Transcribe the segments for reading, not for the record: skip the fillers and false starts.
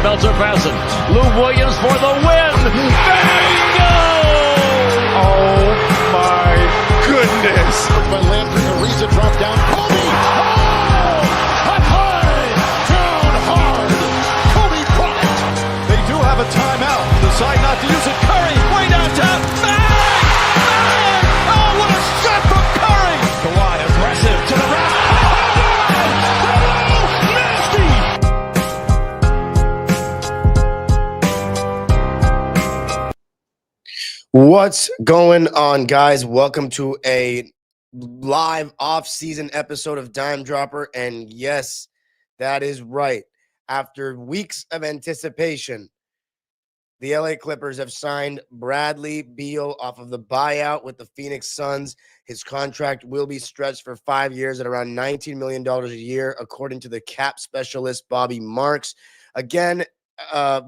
Seatbelts are fastened. Lou Williams for the win. Bingo! Oh my goodness. By Landry, Ariza dropped down. Kobe! Oh! Up high! Down hard! Kobe Bryant! They do have a timeout. Decide not to use it. Curry way downtown. Bang! Bang! Oh, what a shot from Curry! Kawhi aggressive to the rack. What's going on, guys? Welcome to a live off-season episode of Dime Dropper. And yes, that is right. After weeks of anticipation, the LA Clippers have signed Bradley Beal off of the buyout with the Phoenix Suns. His contract will be stretched for 5 years at around $19 million a year, according to the cap specialist, Bobby Marks. Again,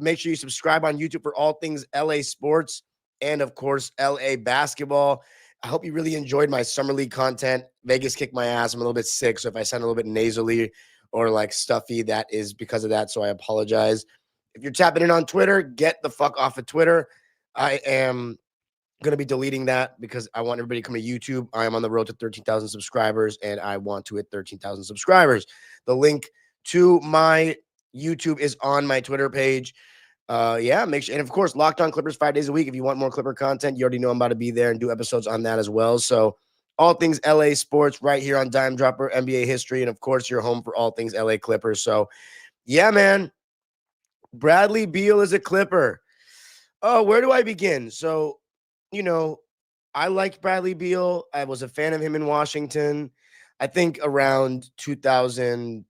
make sure you subscribe on YouTube for all things LA sports. And, of course, LA basketball. I hope you really enjoyed my summer league content. Vegas kicked my ass. I'm a little bit sick, so if I sound a little bit nasally or, like, stuffy, that is because of that, so I apologize. If you're tapping in on Twitter, get the fuck off of Twitter. I am going to be deleting that because I want everybody to come to YouTube. I am on the road to 13,000 subscribers, and I want to hit 13,000 subscribers. The link to my YouTube is on my Twitter page. Yeah, make sure, and of course, Locked On Clippers 5 days a week. If you want more Clipper content, you already know I'm about to be there and do episodes on that as well. So all things LA sports right here on Dime Dropper, NBA history, and of course, your home for all things LA Clippers. So yeah, man, Bradley Beal is a Clipper. Oh, where do I begin? So, you know, I liked Bradley Beal. I was a fan of him in Washington. I think around 2018,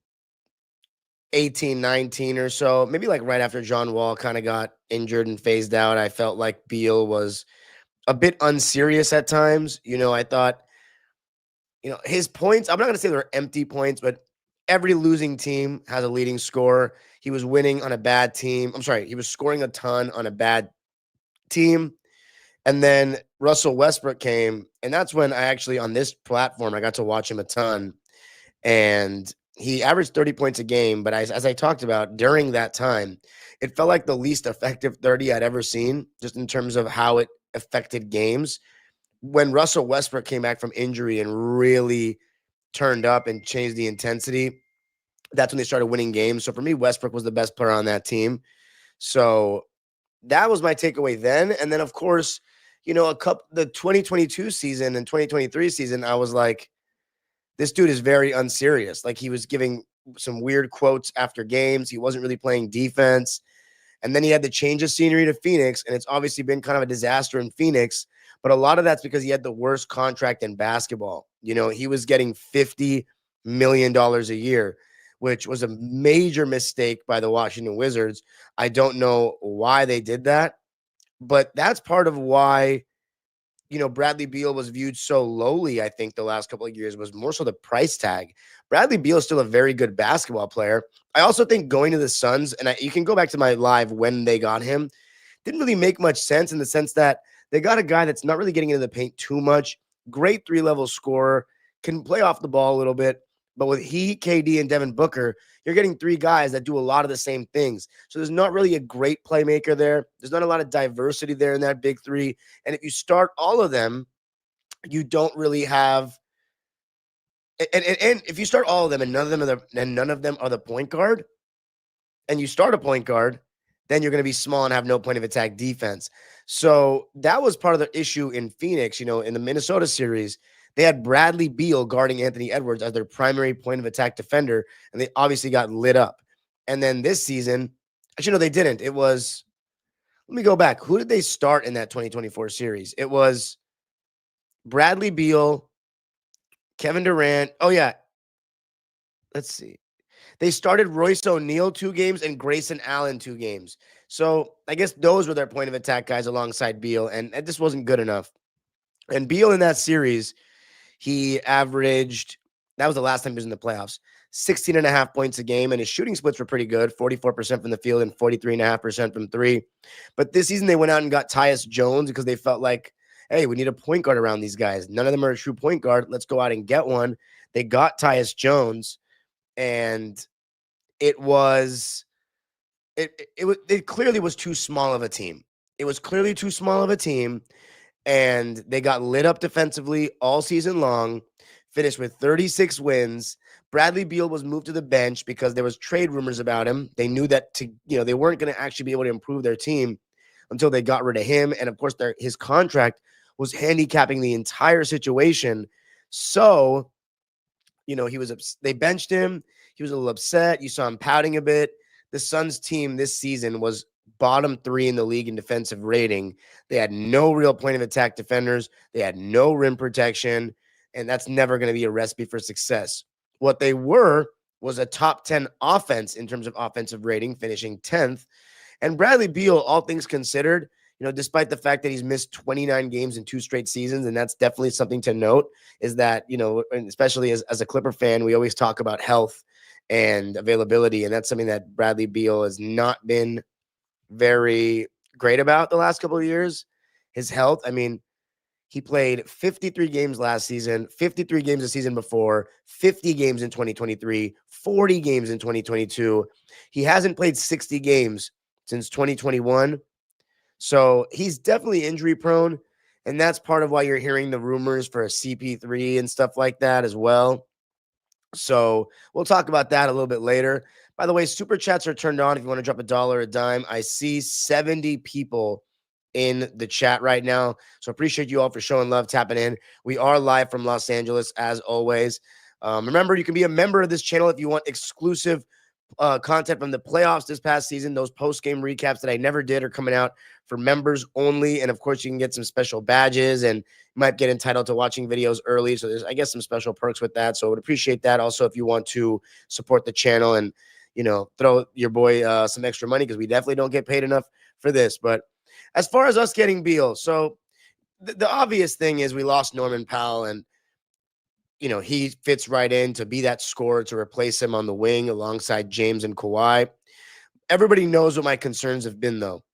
19 or so, maybe like right after John Wall kind of got injured and phased out, I felt like Beal was a bit unserious at times. You know, I thought, his points, I'm not going to say they're empty points, but every losing team has a leading scorer. He was winning on a bad team. I'm sorry, he was scoring a ton on a bad team. And then Russell Westbrook came, and that's when I actually, on this platform, I got to watch him a ton. And he averaged 30 points a game, but as I talked about, during that time, it felt like the least effective 30 I'd ever seen, just in terms of how it affected games. When Russell Westbrook came back from injury and really turned up and changed the intensity, that's when they started winning games. So for me, Westbrook was the best player on that team. So that was my takeaway then. And then, of course, the 2022 season and 2023 season, I was like, this dude is very unserious. Like, he was giving some weird quotes after games. He wasn't really playing defense. And then he had the change of scenery to Phoenix, and it's obviously been kind of a disaster in Phoenix. But a lot of that's because he had the worst contract in basketball. He was getting $50 million a year, which was a major mistake by the Washington Wizards. I don't know why they did that, but that's part of why Bradley Beal was viewed so lowly. I think the last couple of years was more so the price tag. Bradley Beal is still a very good basketball player. I also think going to the Suns, and you can go back to my live when they got him, didn't really make much sense, in the sense that they got a guy that's not really getting into the paint too much. Great 3-level scorer, can play off the ball a little bit. But with KD, and Devin Booker, you're getting 3 guys that do a lot of the same things. So there's not really a great playmaker there. There's not a lot of diversity there in that big 3. And if you start all of them, you don't really have. And if you start all of them and none of them are the point guard, and you start a point guard, then you're going to be small and have no point of attack defense. So that was part of the issue in Phoenix. In the Minnesota series, they had Bradley Beal guarding Anthony Edwards as their primary point of attack defender, and they obviously got lit up. And then this season, actually, no, they didn't. It was, let me go back. Who did they start in that 2024 series? It was Bradley Beal, Kevin Durant. Oh, yeah. Let's see. They started Royce O'Neal 2 games and Grayson Allen 2 games. So I guess those were their point of attack guys alongside Beal, and this wasn't good enough. And Beal in that series, he averaged, that was the last time he was in the playoffs, 16.5 points a game, and his shooting splits were pretty good, 44% from the field and 43.5% from 3. But this season they went out and got Tyus Jones because they felt like, hey, we need a point guard around these guys. None of them are a true point guard. Let's go out and get one. They got Tyus Jones, and it was it clearly was too small of a team. It was clearly too small of a team, and they got lit up defensively all season long, finished with 36 wins. Bradley Beal was moved to the bench because there was trade rumors about him. They knew that they weren't going to actually be able to improve their team until they got rid of him. And of course, his contract was handicapping the entire situation. So, they benched him. He was a little upset. You saw him pouting a bit. The Suns team this season was bottom 3 in the league in defensive rating. They had no real point of attack defenders. They had no rim protection, and that's never going to be a recipe for success. What they were was a top 10 offense in terms of offensive rating, finishing 10th. And Bradley Beal, all things considered, despite the fact that he's missed 29 games in 2 straight seasons, and that's definitely something to note, is that, and especially as a Clipper fan, we always talk about health and availability, and that's something that Bradley Beal has not been very great about the last couple of years. His health, he played 53 games last season, 53 games the season before, 50 games in 2023, 40 games in 2022. He hasn't played 60 games since 2021. So he's definitely injury prone. And that's part of why you're hearing the rumors for a CP3 and stuff like that as well. So we'll talk about that a little bit later. By the way, super chats are turned on if you want to drop $1 a dime. I see 70 people in the chat right now. So appreciate you all for showing love, tapping in. We are live from Los Angeles as always. Remember, you can be a member of this channel if you want exclusive content from the playoffs this past season. Those post-game recaps that I never did are coming out for members only. And of course, you can get some special badges and you might get entitled to watching videos early. So there's, I guess, some special perks with that. So I would appreciate that. Also, if you want to support the channel and, throw your boy some extra money, because we definitely don't get paid enough for this. But as far as us getting Beal, so the obvious thing is we lost Norman Powell, and he fits right in to be that scorer to replace him on the wing alongside James and Kawhi. Everybody knows what my concerns have been, though.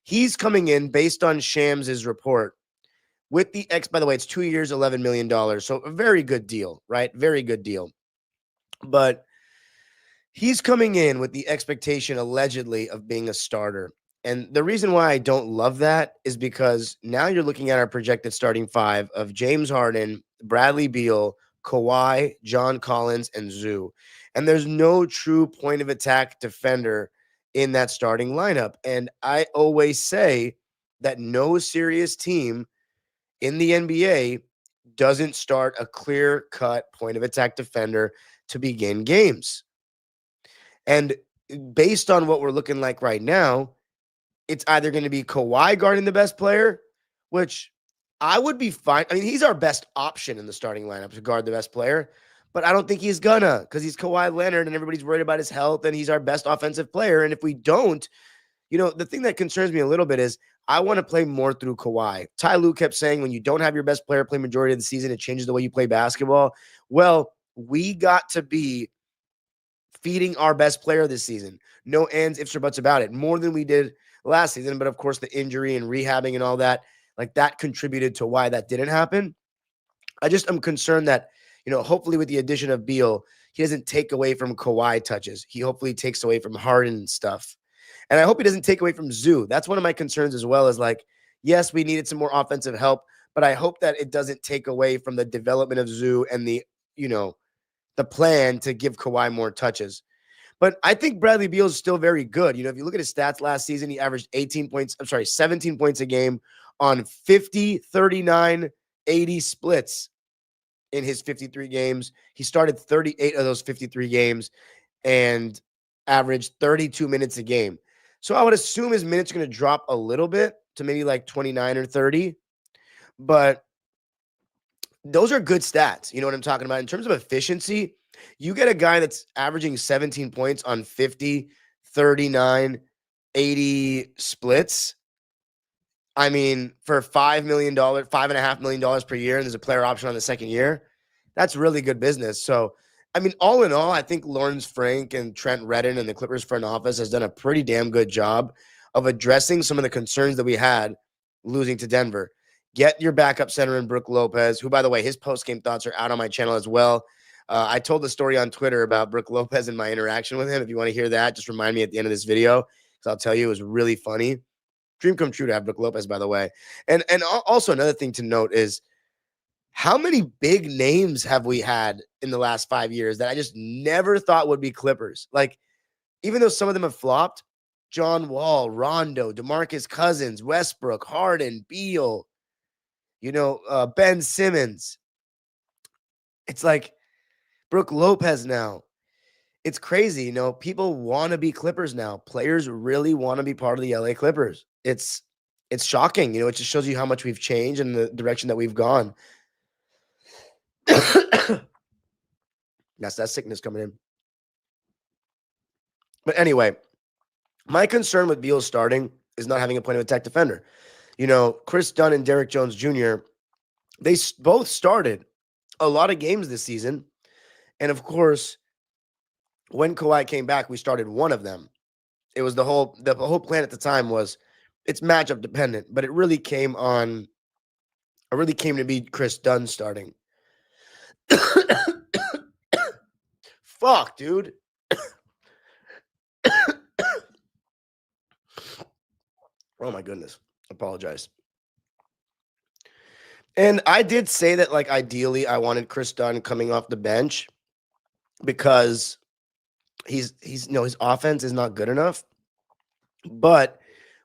He's coming in based on Shams' report with the by the way, it's 2 years, $11 million. So a very good deal, right? Very good deal. But he's coming in with the expectation, allegedly, of being a starter. And the reason why I don't love that is because now you're looking at our projected starting 5 of James Harden, Bradley Beal, Kawhi, John Collins, and Zoo. And there's no true point of attack defender in that starting lineup. And I always say that no serious team in the NBA doesn't start a clear-cut point of attack defender to begin games. And based on what we're looking like right now, it's either going to be Kawhi guarding the best player, which I would be fine. He's our best option in the starting lineup to guard the best player, but I don't think he's gonna, because he's Kawhi Leonard and everybody's worried about his health and he's our best offensive player. And if we don't, the thing that concerns me a little bit is I want to play more through Kawhi. Ty Lue kept saying when you don't have your best player play majority of the season, it changes the way you play basketball. Well, we got to be feeding our best player this season. No ands, ifs, or buts about it. More than we did last season. But of course, the injury and rehabbing and all that, that contributed to why that didn't happen. I just am concerned that, hopefully with the addition of Beal, he doesn't take away from Kawhi touches. He hopefully takes away from Harden stuff. And I hope he doesn't take away from Zoo. That's one of my concerns as well, is yes, we needed some more offensive help, but I hope that it doesn't take away from the development of Zoo and the plan to give Kawhi more touches. But I think Bradley Beal is still very good. If you look at his stats last season, he averaged 17 points a game on 50, 39, 80 splits in his 53 games. He started 38 of those 53 games and averaged 32 minutes a game. So I would assume his minutes are going to drop a little bit to maybe 29 or 30. But those are good stats. You know what I'm talking about? In terms of efficiency, you get a guy that's averaging 17 points on 50, 39, 80 splits. For $5 million, $5.5 million per year, and there's a player option on the second year, that's really good business. So, all in all, I think Lawrence Frank and Trent Redden and the Clippers front office has done a pretty damn good job of addressing some of the concerns that we had losing to Denver. Get your backup center in Brook Lopez, who, by the way, his post-game thoughts are out on my channel as well. I told the story on Twitter about Brook Lopez and my interaction with him. If you want to hear that, just remind me at the end of this video, because I'll tell you it was really funny. Dream come true to have Brook Lopez, by the way. And also another thing to note is how many big names have we had in the last 5 years that I just never thought would be Clippers? Like, even though some of them have flopped, John Wall, Rondo, DeMarcus Cousins, Westbrook, Harden, Beal, Ben Simmons. It's like Brook Lopez now. It's crazy. People want to be Clippers now. Players really want to be part of the LA Clippers. It's shocking. It just shows you how much we've changed and the direction that we've gone. That's that sickness coming in. But anyway, my concern with Beal starting is not having a point of attack defender. Chris Dunn and Derrick Jones Jr., they both started a lot of games this season. And of course, when Kawhi came back, we started one of them. It was the whole plan at the time was it's matchup dependent, but it really came to be Chris Dunn starting. Fuck, dude. Oh my goodness. Apologize. And I did say that, like, ideally I wanted Chris Dunn coming off the bench because his offense is not good enough. But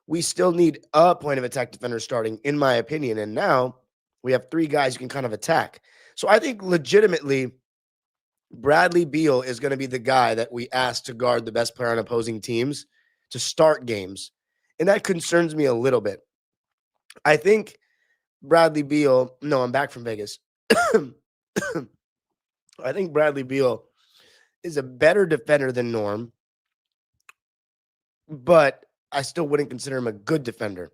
we still need a point of attack defender starting, in my opinion. And now we have 3 guys who can kind of attack. So I think legitimately Bradley Beal is going to be the guy that we ask to guard the best player on opposing teams to start games. And that concerns me a little bit. I think Bradley Beal, no, I'm back from Vegas. I think Bradley Beal is a better defender than Norm, but I still wouldn't consider him a good defender.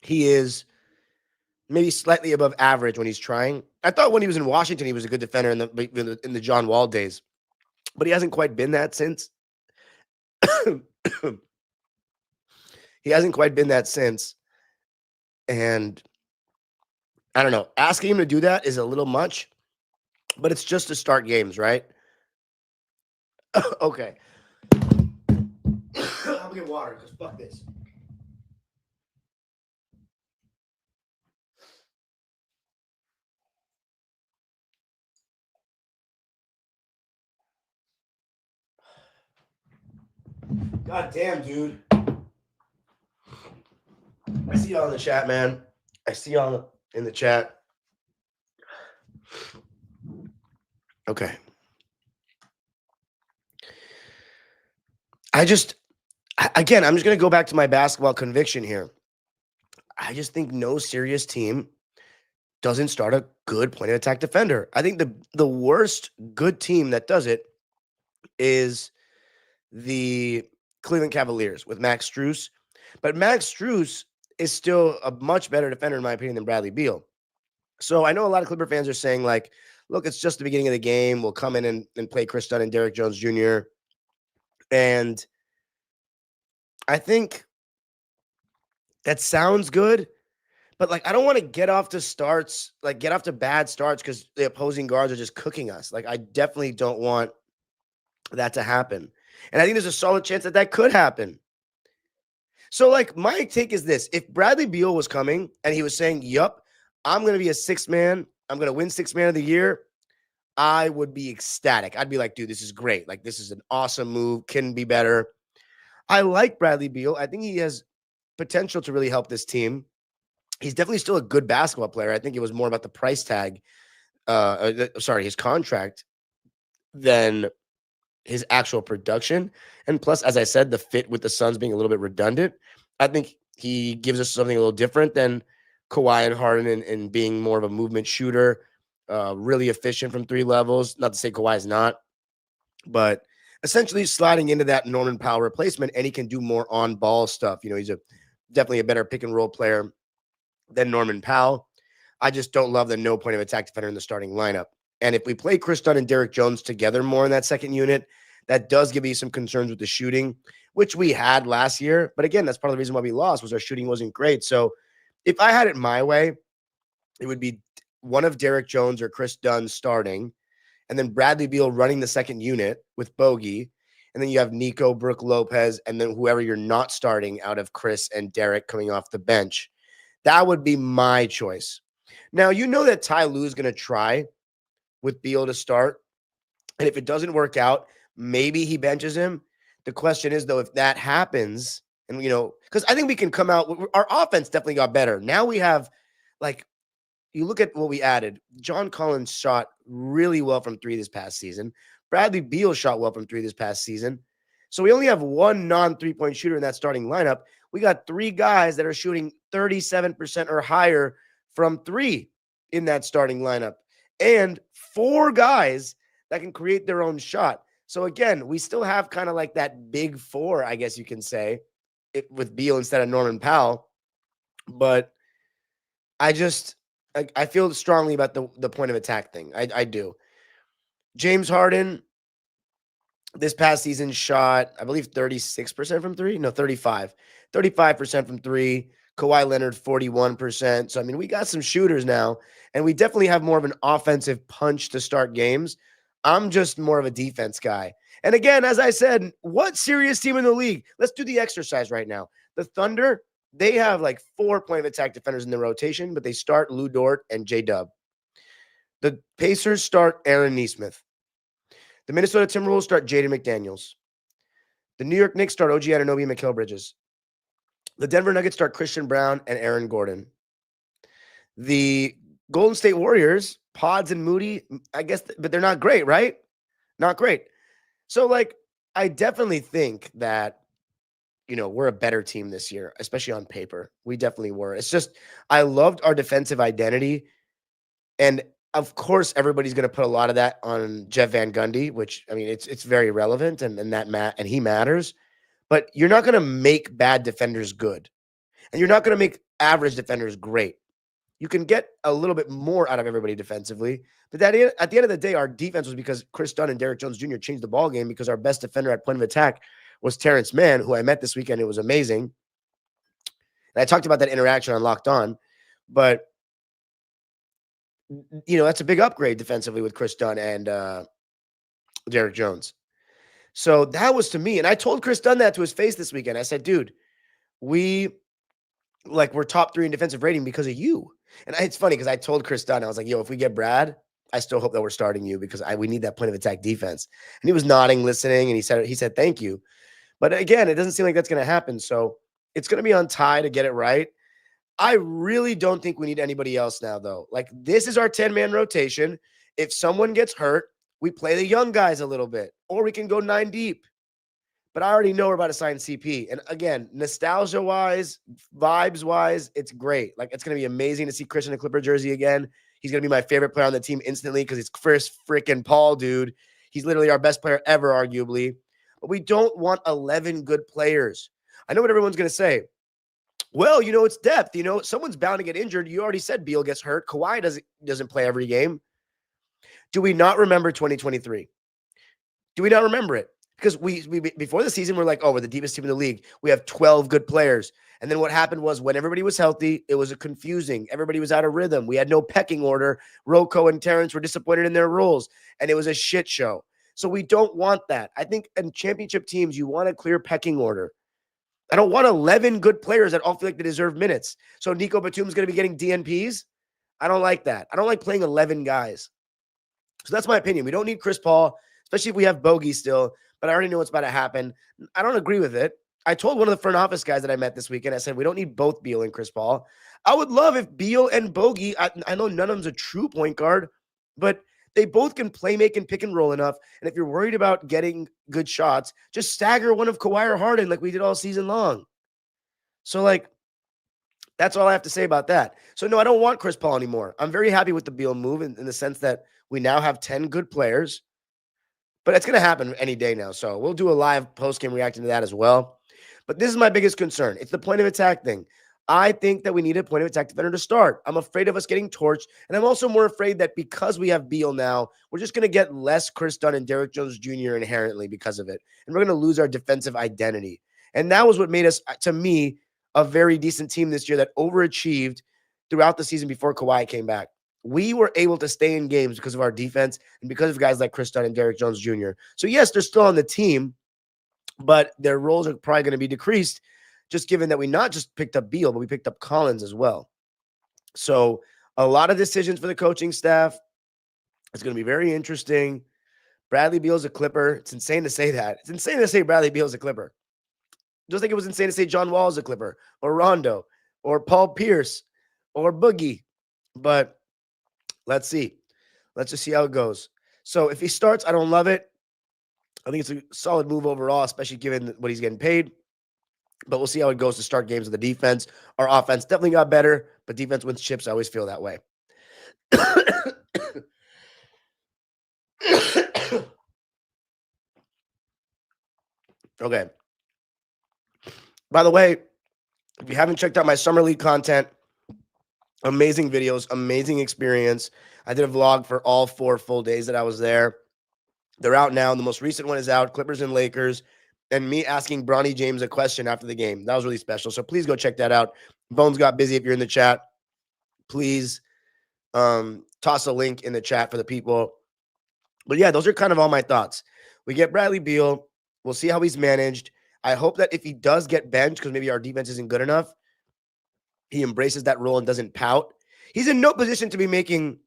He is maybe slightly above average when he's trying. I thought when he was in Washington, he was a good defender in the John Wall days, but he hasn't quite been that since. He hasn't quite been that since. And I don't know. Asking him to do that is a little much, but it's just to start games, right? Okay. I'm gonna get water because fuck this. God damn, dude. I see y'all in the chat, man. I see y'all in the chat. Okay. I'm just going to go back to my basketball conviction here. I just think no serious team doesn't start a good point of attack defender. I think the worst good team that does it is the Cleveland Cavaliers with Max Strus. But Max Strus is still a much better defender, in my opinion, than Bradley Beal. So I know a lot of Clipper fans are saying, like, look, it's just the beginning of the game. We'll come in and play Chris Dunn and Derrick Jones Jr. And I think that sounds good. But, like, I don't want to get off to bad starts because the opposing guards are just cooking us. Like, I definitely don't want that to happen. And I think there's a solid chance that could happen. So, like, my take is this. If Bradley Beal was coming and he was saying, yup, I'm going to be a 6th man, I'm going to win 6th man of the year, I would be ecstatic. I'd be like, dude, this is great. Like, this is an awesome move. Can be better. I like Bradley Beal. I think he has potential to really help this team. He's definitely still a good basketball player. I think it was more about the price tag, his contract, than his actual production. And plus, as I said, the fit with the Suns being a little bit redundant. I think he gives us something a little different than Kawhi and Harden and being more of a movement shooter, really efficient from 3 levels. Not to say Kawhi is not, but essentially sliding into that Norman Powell replacement, and he can do more on-ball stuff. He's definitely a better pick-and-roll player than Norman Powell. I just don't love the no point of attack defender in the starting lineup. And if we play Chris Dunn and Derrick Jones together more in that second unit, that does give me some concerns with the shooting, which we had last year. But again, that's part of the reason why we lost, was our shooting wasn't great. So if I had it my way, it would be one of Derrick Jones or Chris Dunn starting, and then Bradley Beal running the second unit with Bogey, and then you have Nico, Brooke Lopez, and then whoever you're not starting out of Chris and Derek coming off the bench. That would be my choice. Now, you know that Ty Lue is going to try with Beal to start, and if it doesn't work out, maybe he benches him. The question is, though, if that happens, and, because I think we can come out, our offense definitely got better. Now we have, you look at what we added. John Collins shot really well from three this past season. Bradley Beal shot well from three this past season. So we only have one non-3-point shooter in that starting lineup. We got three guys that are shooting 37% or higher from three in that starting lineup, and four guys that can create their own shot. So again, we still have kind of like that big four, I guess you can say, with Beal instead of Norman Powell. But I feel strongly about the point of attack thing. I do. James Harden this past season shot, I believe, 36% from three. No, 35%. 35% from three. Kawhi Leonard, 41%. So, I mean, we got some shooters now, and we definitely have more of an offensive punch to start games. I'm just more of a defense guy. And again, as I said, what serious team in the league? Let's do the exercise right now. The Thunder, they have like 4 point of attack defenders in the rotation, but they start Lou Dort and J-Dub. The Pacers start Aaron Nesmith. The Minnesota Timberwolves start Jaden McDaniels. The New York Knicks start OG Anunoby and Mikal Bridges. The Denver Nuggets start Christian Brown and Aaron Gordon. The Golden State Warriors, Pods and Moody, I guess, but they're not great, right? Not great. So, I definitely think that, we're a better team this year, especially on paper. We definitely were. It's just, I loved our defensive identity. And of course, everybody's going to put a lot of that on Jeff Van Gundy, which, I mean, it's very relevant and he matters. But you're not going to make bad defenders good. And you're not going to make average defenders great. You can get a little bit more out of everybody defensively. But at the end of the day, our defense was because Chris Dunn and Derek Jones Jr. changed the ball game, because our best defender at point of attack was Terrence Mann, who I met this weekend. It was amazing. And I talked about that interaction on Locked On. But, that's a big upgrade defensively with Chris Dunn and Derek Jones. So that was to me. And I told Chris Dunn that to his face this weekend. I said, dude, we're top 3 in defensive rating because of you. And it's funny because I told Chris Dunn, I was like, yo, if we get Brad, I still hope that we're starting you, because we need that point of attack defense. And he was nodding, listening, and he said, thank you. But again, it doesn't seem like that's going to happen. So it's going to be on Ty to get it right. I really don't think we need anybody else now, though. This is our 10-man rotation. If someone gets hurt, we play the young guys a little bit, or we can go 9 deep. But I already know we're about to sign CP. And again, nostalgia-wise, vibes-wise, it's great. It's going to be amazing to see Chris in a Clipper jersey again. He's going to be my favorite player on the team instantly, because it's Chris freaking Paul, dude. He's literally our best player ever, arguably. But we don't want 11 good players. I know what everyone's going to say. Well, it's depth. Someone's bound to get injured. You already said Beal gets hurt. Kawhi doesn't play every game. Do we not remember 2023? Do we not remember it? Because we before the season, we're like, oh, we're the deepest team in the league. We have 12 good players. And then what happened was, when everybody was healthy, it was confusing. Everybody was out of rhythm. We had no pecking order. Rocco and Terrence were disappointed in their roles, and it was a shit show. So we don't want that. I think in championship teams, you want a clear pecking order. I don't want 11 good players that all feel like they deserve minutes. So Nico Batum's going to be getting DNPs. I don't like that. I don't like playing 11 guys. So that's my opinion. We don't need Chris Paul, especially if we have Bogey still. But I already know what's about to happen. I don't agree with it. I told one of the front office guys that I met this weekend, I said, we don't need both Beal and Chris Paul. I would love if Beal and Bogey, I know none of them's a true point guard, but they both can play, make, and pick and roll enough. And if you're worried about getting good shots, just stagger one of Kawhi or Harden like we did all season long. So, that's all I have to say about that. So, no, I don't want Chris Paul anymore. I'm very happy with the Beal move in the sense that we now have 10 good players. But it's going to happen any day now. So we'll do a live post-game reacting to that as well. But this is my biggest concern. It's the point of attack thing. I think that we need a point of attack defender to start. I'm afraid of us getting torched. And I'm also more afraid that because we have Beal now, we're just going to get less Chris Dunn and Derek Jones Jr. inherently because of it. And we're going to lose our defensive identity. And that was what made us, to me, a very decent team this year that overachieved throughout the season before Kawhi came back. we were able to stay in games because of our defense and because of guys like Chris Dunn and Derrick Jones Jr. So yes, they're still on the team, but their roles are probably going to be decreased, just given that we not just picked up Beal, but we picked up Collins as well. So a lot of decisions for the coaching staff. It's going to be very interesting. Bradley Beal's a Clipper. It's insane to say that. It's insane to say Bradley Beal's a Clipper. Just like it was insane to say John Wall's a Clipper, or Rondo, or Paul Pierce, or Boogie. But let's see. Let's just see how it goes. So if he starts, I don't love it. I think it's a solid move overall, especially given what he's getting paid. But we'll see how it goes to start games with the defense. Our offense definitely got better, but defense wins chips. I always feel that way. Okay. By the way, if you haven't checked out my Summer League content, amazing videos, amazing experience. I did a vlog for all 4 full days that I was there. They're out now. The most recent one is out, Clippers and Lakers, and me asking Bronny James a question after the game. That was really special. So please go check that out. Bones got busy. If you're in the chat, please toss a link in the chat for the people. But yeah, those are kind of all my thoughts. We get Bradley Beal. We'll see how he's managed. I hope that if he does get benched, because maybe our defense isn't good enough, he embraces that role and doesn't pout. He's in no position to be making,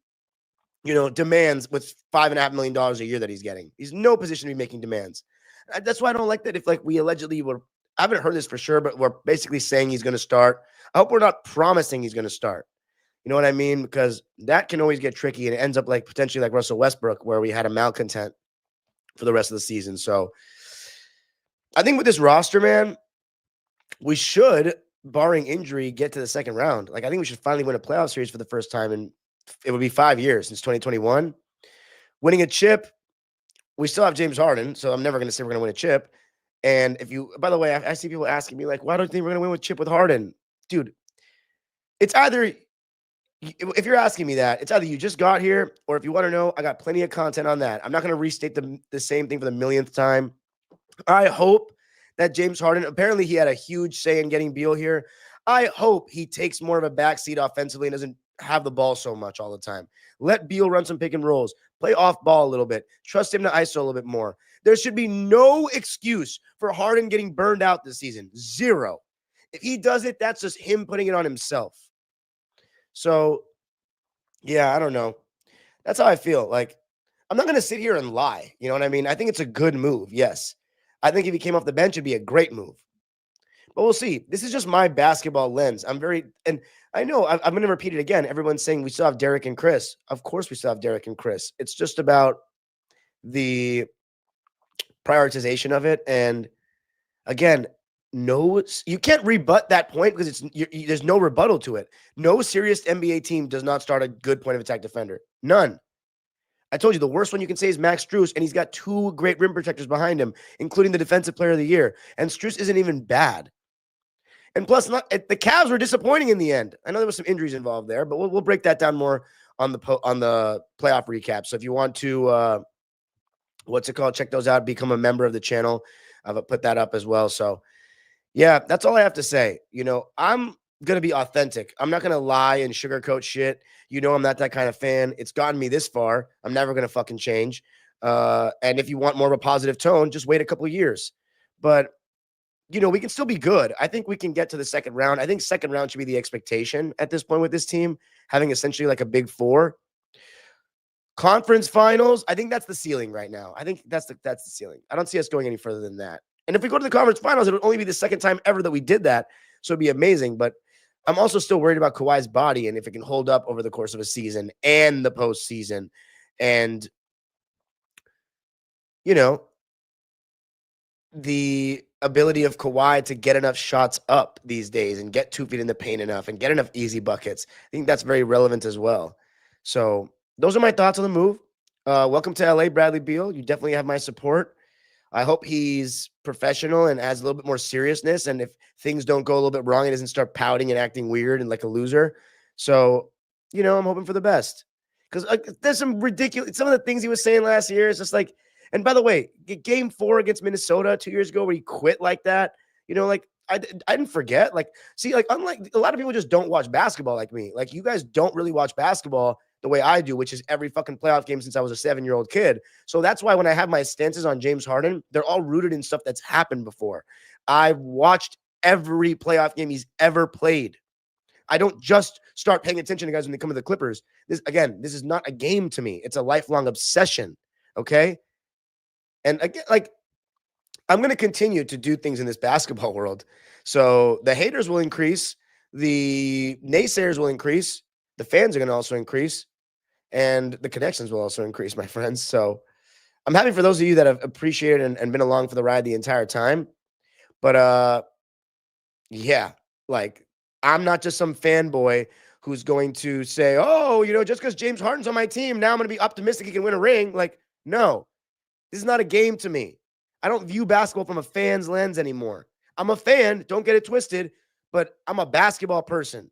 demands with $5.5 million a year that he's getting. He's no position to be making demands. That's why I don't like that. If we allegedly were, I haven't heard this for sure, but we're basically saying he's going to start. I hope we're not promising he's going to start. You know what I mean? Because that can always get tricky, and it ends up potentially like Russell Westbrook, where we had a malcontent for the rest of the season. So I think with this roster, man, we should, barring injury, get to the second round. I think we should finally win a playoff series for the first time in, it would be 5 years since 2021. Winning a chip, we still have James Harden, so I'm never going to say we're going to win a chip. And by the way, I see people asking me why don't you think we're going to win with chip with Harden? Dude, it's either, if you're asking me that, it's either you just got here, or if you want to know, I got plenty of content on that. I'm not going to restate the same thing for the millionth time. I hope that James Harden, apparently he had a huge say in getting Beal here. I hope he takes more of a backseat offensively and doesn't have the ball so much all the time. Let Beal run some pick and rolls, play off ball a little bit, trust him to ISO a little bit more. There should be no excuse for Harden getting burned out this season. Zero. If he does it, that's just him putting it on himself. So, yeah, I don't know. That's how I feel. I'm not going to sit here and lie. You know what I mean? I think it's a good move. Yes. I think if he came off the bench, it'd be a great move. But we'll see. This is just my basketball lens. And I know I'm going to repeat it again. Everyone's saying we still have Derrick and Chris. Of course we still have Derrick and Chris. It's just about the prioritization of it. And again, you can't rebut that point because there's no rebuttal to it. No serious NBA team does not start a good point of attack defender. None. I told you the worst one you can say is Max Strus, and he's got 2 great rim protectors behind him, including the defensive player of the year. And Strus isn't even bad. And plus, the Cavs were disappointing in the end. I know there was some injuries involved there, but we'll break that down more on the playoff recap. So if you want to, check those out, become a member of the channel. I've put that up as well. So yeah, that's all I have to say. I'm going to be authentic. I'm not going to lie and sugarcoat shit. I'm not that kind of fan. It's gotten me this far. I'm never going to fucking change. And if you want more of a positive tone, just wait a couple of years. But, we can still be good. I think we can get to the second round. I think second round should be the expectation at this point with this team, having essentially a big 4. Conference finals, I think that's the ceiling right now. I think that's the ceiling. I don't see us going any further than that. And if we go to the conference finals, it would only be the second time ever that we did that. So it'd be amazing. But I'm also still worried about Kawhi's body and if it can hold up over the course of a season and the postseason. And, the ability of Kawhi to get enough shots up these days and get 2 feet in the paint enough and get enough easy buckets. I think that's very relevant as well. So those are my thoughts on the move. Welcome to LA, Bradley Beal. You definitely have my support. I hope he's professional and has a little bit more seriousness. And if things don't go a little bit wrong, he doesn't start pouting and acting weird and like a loser. So, I'm hoping for the best. Because there's some of the things he was saying last year is just and by the way, game 4 against Minnesota 2 years ago where he quit like that, I didn't forget. Unlike a lot of people just don't watch basketball like me. You guys don't really watch basketball. the way I do, which is every fucking playoff game since I was a 7-year-old kid. So that's why when I have my stances on James Harden, they're all rooted in stuff that's happened before. I've watched every playoff game he's ever played. I don't just start paying attention to guys when they come to the Clippers. This is not a game to me. It's a lifelong obsession. Okay. And again, like, I'm going to continue to do things in this basketball world. So the haters will increase, the naysayers will increase, the fans are going to also increase, and the connections will also increase, my friends. So I'm happy for those of you that have appreciated and been along for the ride the entire time. But yeah, like, I'm not just some fanboy who's going to say, oh, just because James Harden's on my team, now I'm going to be optimistic he can win a ring. Like, no, this is not a game to me. I don't view basketball from a fan's lens anymore. I'm a fan, don't get it twisted, but I'm a basketball person.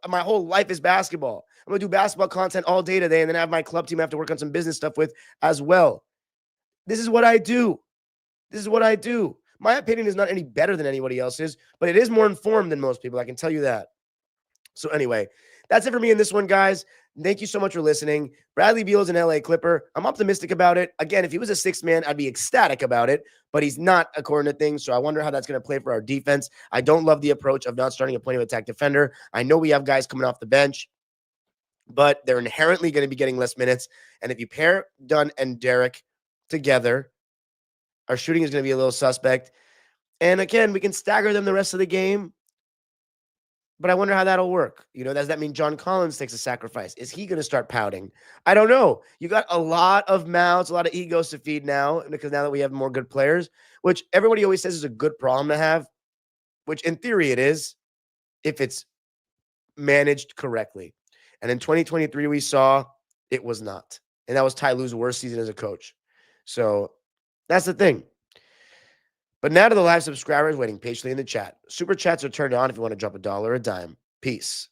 My whole life is basketball. I'm going to do basketball content all day today, and then have my club team I have to work on some business stuff with as well. This is what I do. My opinion is not any better than anybody else's, but it is more informed than most people. I can tell you that. So anyway, that's it for me in this one, guys. Thank you so much for listening. Bradley Beal is an LA Clipper. I'm optimistic about it. Again, if he was a sixth man, I'd be ecstatic about it, but he's not according to things. So I wonder how that's going to play for our defense. I don't love the approach of not starting a point of attack defender. I know we have guys coming off the bench, but they're inherently going to be getting less minutes. And if you pair Dunn and Derek together, our shooting is going to be a little suspect. And again, we can stagger them the rest of the game. But I wonder how that'll work. Does that mean John Collins takes a sacrifice? Is he going to start pouting? I don't know. You got a lot of mouths, a lot of egos to feed now, because now that we have more good players, which everybody always says is a good problem to have, which in theory it is, if it's managed correctly. And in 2023, we saw it was not. And that was Ty Lue's worst season as a coach. So that's the thing. But now to the live subscribers waiting patiently in the chat. Super chats are turned on if you want to drop $1 or a dime. Peace.